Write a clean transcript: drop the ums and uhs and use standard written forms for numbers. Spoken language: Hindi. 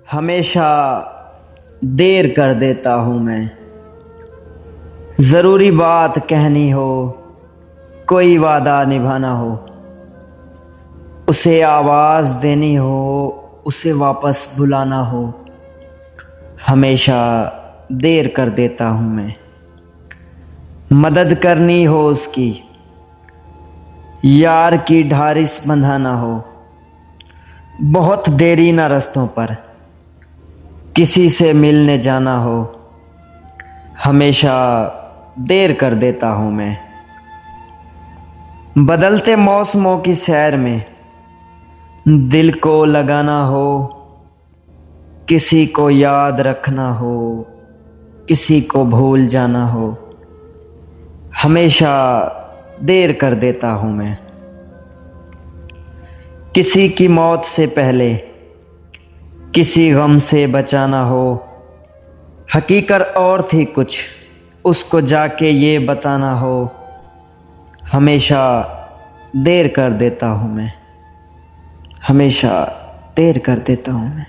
हमेशा देर कर देता हूँ मैं। ज़रूरी बात कहनी हो, कोई वादा निभाना हो, उसे आवाज़ देनी हो, उसे वापस बुलाना हो, हमेशा देर कर देता हूँ मैं। मदद करनी हो उसकी, यार की ढारिस बंधाना हो, बहुत देरी ना रस्तों पर किसी से मिलने जाना हो, हमेशा देर कर देता हूँ मैं। बदलते मौसमों की सैर में दिल को लगाना हो, किसी को याद रखना हो, किसी को भूल जाना हो, हमेशा देर कर देता हूँ मैं। किसी की मौत से पहले किसी गम से बचाना हो, हकीकत और थी कुछ, उसको जाके ये बताना हो, हमेशा देर कर देता हूँ मैं। हमेशा देर कर देता हूँ मैं।